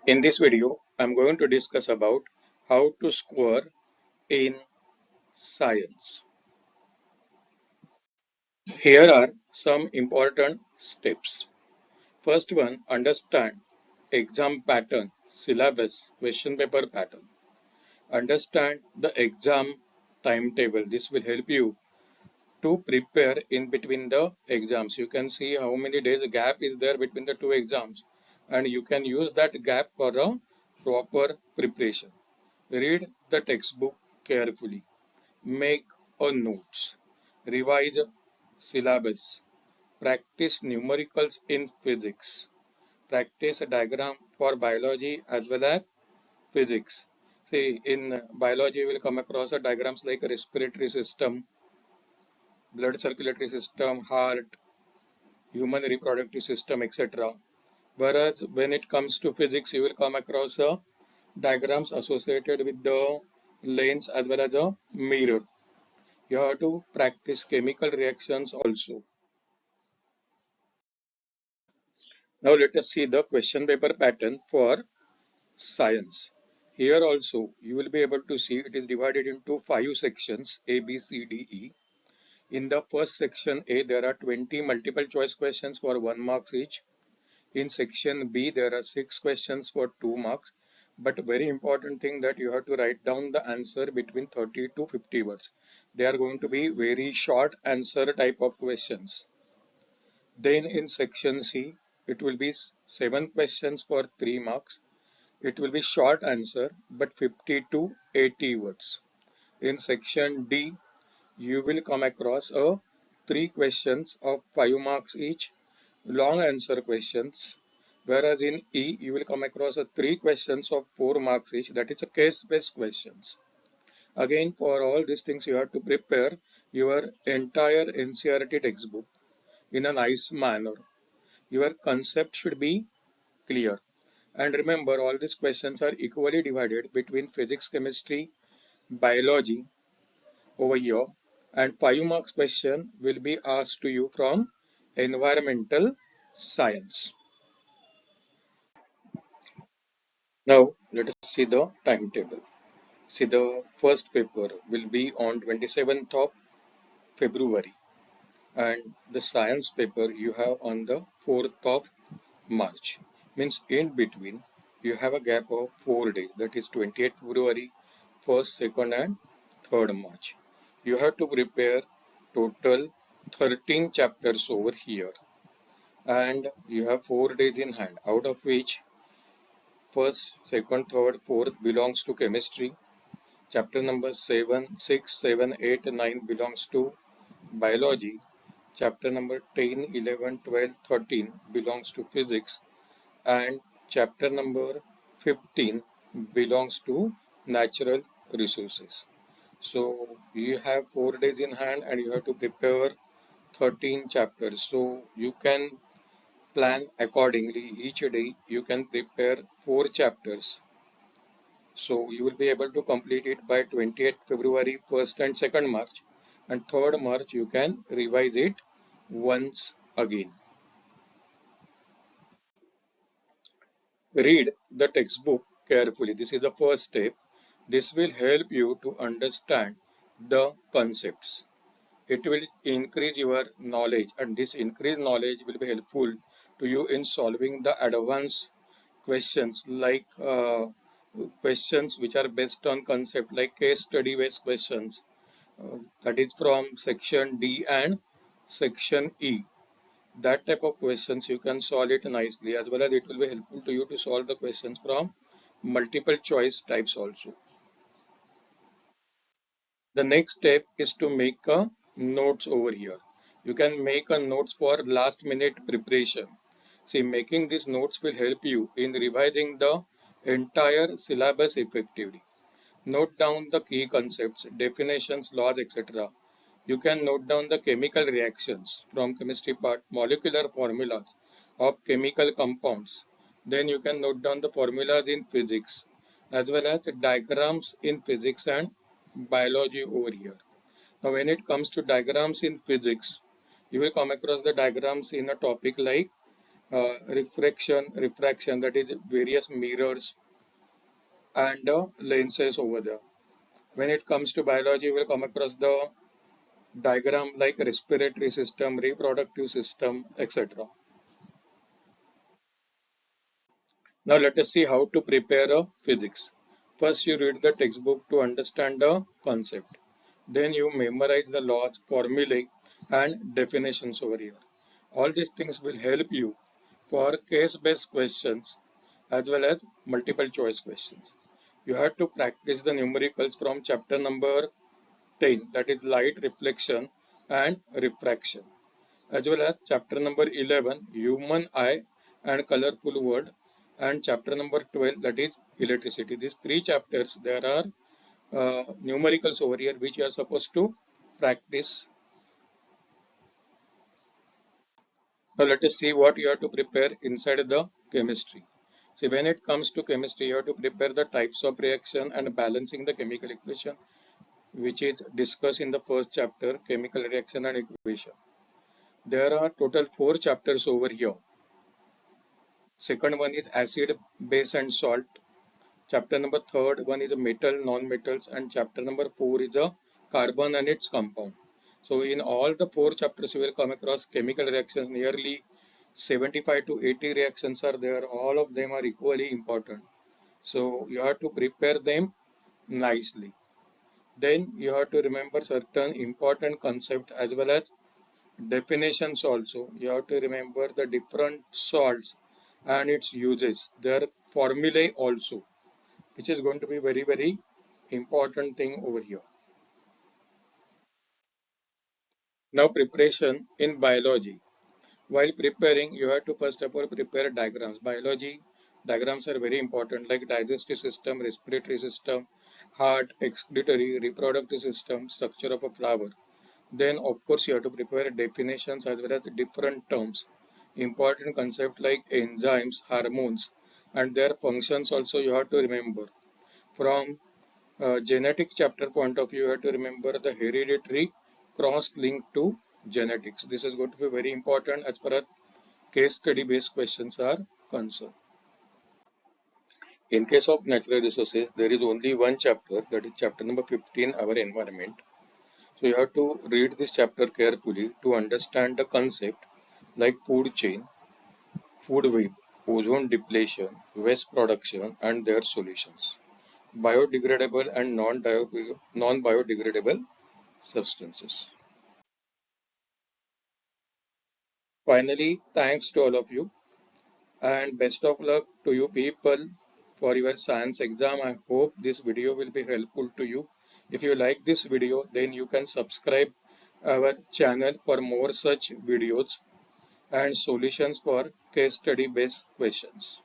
In this video, I'm going to discuss about how to score in science. Here are some important steps. First one, understand exam pattern, syllabus, question paper pattern. Understand the exam timetable. This will help you to prepare in between the exams. You can see how many days gap is there between the two exams, and you can use that gap for a proper preparation. Read the textbook carefully. Make a notes. Revise syllabus. Practice numericals in physics. Practice a diagram for biology as well as physics. See, in biology, you will come across a diagrams like a respiratory system, blood circulatory system, heart, human reproductive system, etc. Whereas when it comes to physics, you will come across diagrams associated with the lens as well as a mirror. You have to practice chemical reactions also. Now let us see the question paper pattern for science. Here also you will be able to see it is divided into 5 sections A, B, C, D, E. In the first section A there are 20 multiple choice questions for 1 marks each. In section B there are 6 questions for 2 marks. But very important thing that you have to write down the answer between 30 to 50 words. They are going to be very short answer type of questions. Then in section C, it will be 7 questions for 3 marks. It will be short answer but 50 to 80 words. In section D, you will come across 3 questions of 5 marks each, long answer questions. Whereas in E, you will come across 3 questions of 4 marks each, that is a case-based questions. Again, for all these things, you have to prepare your entire NCERT textbook in a nice manner. Your concept should be clear. And remember, all these questions are equally divided between physics, chemistry, biology over here, and 5 marks question will be asked to you from environmental science. Now, let us see the timetable. See, the first paper will be on 27th of February, and the science paper you have on the 4th of March. Means in between you have a gap of 4 days, that is 28th February, 1st, 2nd and 3rd March. You have to prepare total 13 chapters over here, and you have 4 days in hand, out of which 1st, 2nd, 3rd, 4th belongs to chemistry. Chapter number 7, 6, 7, 8, 9 belongs to biology. Chapter number 10, 11, 12, 13 belongs to physics, and chapter number 15 belongs to natural resources. So you have 4 days in hand and you have to prepare 13 chapters. So you can plan accordingly. Each day you can prepare 4 chapters. So you will be able to complete it by 28th February, 1st and 2nd March, and 3rd March you can revise it once again. Read the textbook carefully. This is the first step. This will help you to understand the concepts. It will increase your knowledge, and this increased knowledge will be helpful to you in solving the advanced questions like questions which are based on concept like case study based questions, that is from section D and section E. That type of questions you can solve it nicely, as well as it will be helpful to you to solve the questions from multiple choice types also. The next step is to make a notes over here. You can make a notes for last minute preparation. See, making these notes will help you in revising the entire syllabus effectively. Note down the key concepts, definitions, laws, etc. You can note down the chemical reactions from chemistry part, molecular formulas of chemical compounds. Then you can note down the formulas in physics as well as diagrams in physics and biology over here. Now when it comes to diagrams in physics, you will come across the diagrams in a topic like refraction, that is various mirrors and lenses over there. When it comes to biology, you will come across the diagram like respiratory system, reproductive system, etc. Now let us see how to prepare a physics. First, you read the textbook to understand the concept. Then you memorize the laws, formulae, and definitions over here. All these things will help you for case-based questions as well as multiple choice questions. You have to practice the numericals from chapter number 10, that is light reflection and refraction, as well as chapter number 11, human eye and colorful world, and chapter number 12, that is electricity. These three chapters, there are numericals over here which you are supposed to practice. Now let us see what you have to prepare inside the chemistry. See, when it comes to chemistry, you have to prepare the types of reaction and balancing the chemical equation, which is discussed in the first chapter, chemical reaction and equation. There are total 4 chapters over here. Second one is acid, base and salt. Chapter number third one is a metal, non-metals, and chapter number 4 is a carbon and its compound. So in all the 4 chapters you will come across chemical reactions. Nearly 75 to 80 reactions are there. All of them are equally important. So you have to prepare them nicely. Then you have to remember certain important concepts as well as definitions also. You have to remember the different salts and its uses, their formulae also, which is going to be very, very important thing over here. Now, preparation in biology. While preparing, you have to first of all prepare diagrams. Biology diagrams are very important, like digestive system, respiratory system, heart, excretory, reproductive system, structure of a flower. Then, of course, you have to prepare definitions as well as different terms. Important concepts like enzymes, hormones, and their functions also you have to remember. From genetics chapter point of view, you have to remember the hereditary cross link to genetics. This is going to be very important as far as case study based questions are concerned. In case of natural resources, there is only one chapter, that is chapter number 15, our environment. So you have to read this chapter carefully to understand the concept like food chain, food web, ozone depletion, waste production and their solutions, biodegradable and non-biodegradable substances. Finally, thanks to all of you and best of luck to you people for your science exam. I hope this video will be helpful to you. If you like this video, then you can subscribe our channel for more such videos and solutions for case study based questions.